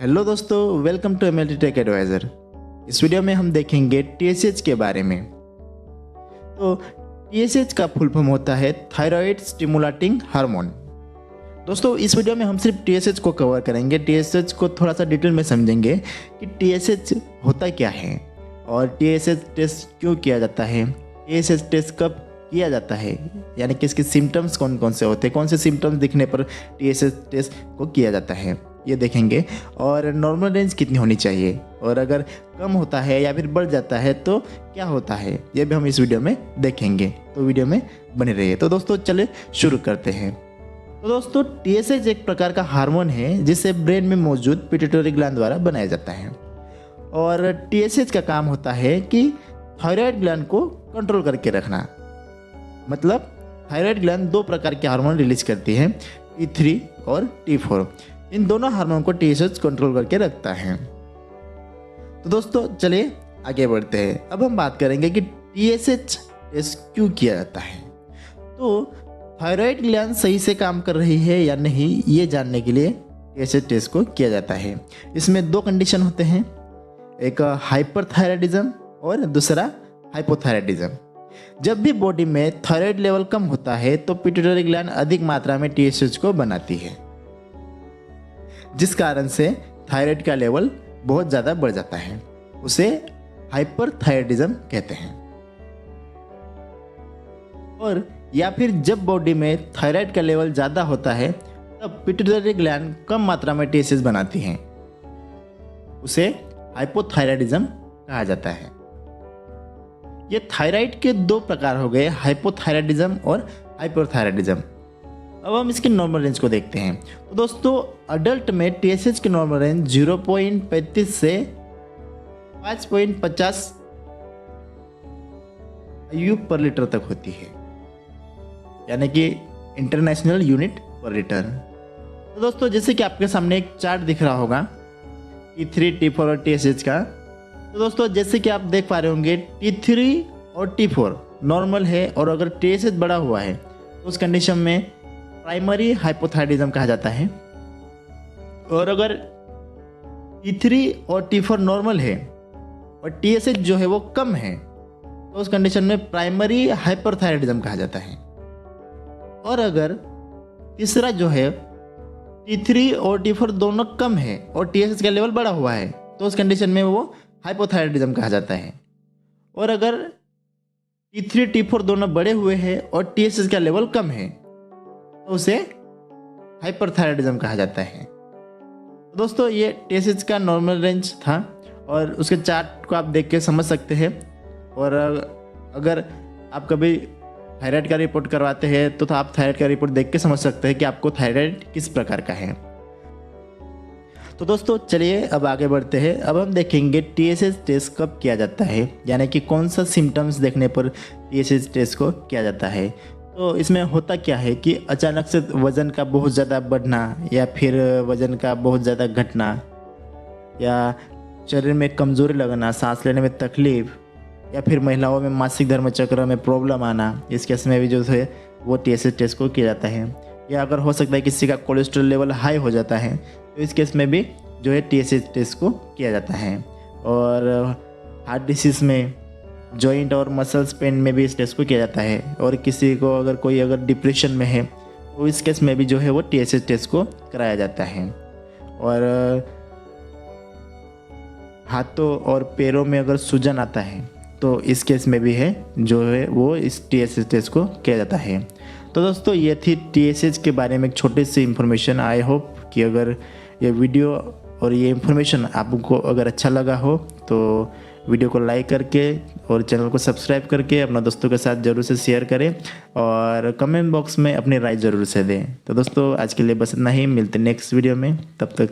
Hello दोस्तों, welcome to MLT tech adviser. इस video में हम देखेंगे टीएसएच के बारे में। तो टीएसएच का फुल फॉर्म होता है थायराइड स्टिमुलेटिंग हार्मोन। दोस्तों, इस वीडियो में हम सिर्फ टीएसएच को कवर करेंगे। टीएसएच को थोड़ा सा डिटेल में समझेंगे कि टीएसएच होता क्या है और टीएसएच टेस्ट क्यों किया जाता है, टीएसएच टेस्ट कब किया जाता है, यानी कि इसके सिम्टम्स कौन कौन से होते हैं, कौन से सिम्टम्स दिखने पर टीएसएच टेस्ट को किया जाता है, ये देखेंगे। और नॉर्मल रेंज कितनी होनी चाहिए और अगर कम होता है या फिर बढ़ जाता है तो क्या होता है, ये भी हम इस वीडियो में देखेंगे। तो वीडियो में बने रहिए। तो दोस्तों चले शुरू करते हैं। तो दोस्तों, टीएसएच एक प्रकार का हार्मोन है जिसे ब्रेन में मौजूद पिट्यूटरी ग्लैंड द्वारा बनाया जाता है। और टीएसएच का काम होता है कि थायराइड ग्लैंड को कंट्रोल करके रखना। मतलब थायराइड ग्लैंड दो प्रकार के हार्मोन रिलीज करती है, T3 और T4। इन दोनों हार्मोन को टीएसएच कंट्रोल करके रखता है। तो दोस्तों चलिए आगे बढ़ते हैं। अब हम बात करेंगे कि टीएसएच टेस्ट क्यों किया जाता है। तो थायराइड ग्लैंड सही से काम कर रही है या नहीं, ये जानने के लिए टीएसएच टेस्ट को किया जाता है। इसमें दो कंडीशन होते हैं, एक हाइपरथायराइडिज्म और दूसरा हाइपोथायराइडिज्म। जब भी बॉडी में थायराइड लेवल कम होता है तो पिट्यूटरी ग्लैंड अधिक मात्रा में टीएसएच को बनाती है, जिस कारण से थायराइड का लेवल बहुत ज़्यादा बढ़ जाता है। उसे हाइपरथायराइडिज्म कहते हैं। और या फिर जब बॉडी में थायराइड का लेवल ज़्यादा होता है तब पिट्यूटरी ग्लैंड कम मात्रा में टीएसएच बनाती हैं, उसे हाइपोथायराइडिज्म कहा जाता है। ये थायराइड के दो प्रकार हो गए, हाइपोथायराइडिज्म और हाइपरथायराइडिज्म। अब हम इसकी नॉर्मल रेंज को देखते हैं। तो दोस्तों, अडल्ट में टीएसएच की नॉर्मल रेंज 0.35 से 5.50 IU पर लीटर तक होती है, यानी कि इंटरनेशनल यूनिट पर लीटर। तो दोस्तों, जैसे कि आपके सामने एक चार्ट दिख रहा होगा T3, T4 और टीएसएच का। तो दोस्तों, जैसे कि आप देख पा रहे होंगे T3 और T4 नॉर्मल है और अगर टीएसएच बढ़ा हुआ है तो उस कंडीशन में प्राइमरी हाइपोथायराइडिज्म कहा जाता है। और अगर T3 और T4 नॉर्मल है और टीएसएच जो है वो कम है तो उस कंडीशन में प्राइमरी हाइपरथायराइडिज्म कहा जाता है। और अगर तीसरा जो है T3 और T4 दोनों कम है और टीएसएच का लेवल बढ़ा हुआ है तो उस कंडीशन में वो हाइपोथायराइडिज्म कहा जाता है। और अगर T3, T4 दोनों बड़े हुए हैं और टीएसएच का लेवल कम है तो उसे हाइपरथायराइडिज्म कहा जाता है। दोस्तों, ये टीएसएच का नॉर्मल रेंज था और उसके चार्ट को आप देख के समझ सकते हैं। और अगर आप कभी थायराइड का रिपोर्ट करवाते हैं तो आप थायराइड का रिपोर्ट देख के समझ सकते हैं कि आपको थायराइड किस प्रकार का है। तो दोस्तों चलिए अब आगे बढ़ते हैं। अब हम देखेंगे टीएसएच टेस्ट कब किया जाता है, यानी कि कौन सा सिम्टम्स देखने पर टीएसएच टेस्ट को किया जाता है। तो इसमें होता क्या है कि अचानक से वज़न का बहुत ज़्यादा बढ़ना या फिर वज़न का बहुत ज़्यादा घटना या शरीर में कमज़ोरी लगना, सांस लेने में तकलीफ या फिर महिलाओं में मासिक धर्म चक्र में प्रॉब्लम आना, इस केस में भी जो है वो टीएसएच टेस्ट को किया जाता है। या अगर हो सकता है किसी का कोलेस्ट्रॉल लेवल हाई हो जाता है तो इस केस में भी जो है टीएसएच टेस्ट को किया जाता है। और हार्ट डिसीज़ में, जॉइंट और मसल्स पेन में भी इस टेस्ट को किया जाता है। और किसी को अगर डिप्रेशन में है तो इस केस में भी जो है वो टीएसएच टेस्ट को कराया जाता है। और हाथों और पैरों में अगर सूजन आता है तो इस केस में भी है जो है वो इस टीएसएच टेस्ट को किया जाता है। तो दोस्तों, ये थी टीएसएच के बारे में एक छोटी सी इन्फॉर्मेशन। आई होप कि अगर ये वीडियो और ये इन्फॉर्मेशन आपको अगर अच्छा लगा हो तो वीडियो को लाइक करके और चैनल को सब्सक्राइब करके अपना दोस्तों के साथ ज़रूर से शेयर करें और कमेंट बॉक्स में अपनी राय ज़रूर से दें। तो दोस्तों, आज के लिए बस इतना ही। मिलते नेक्स्ट वीडियो में, तब तक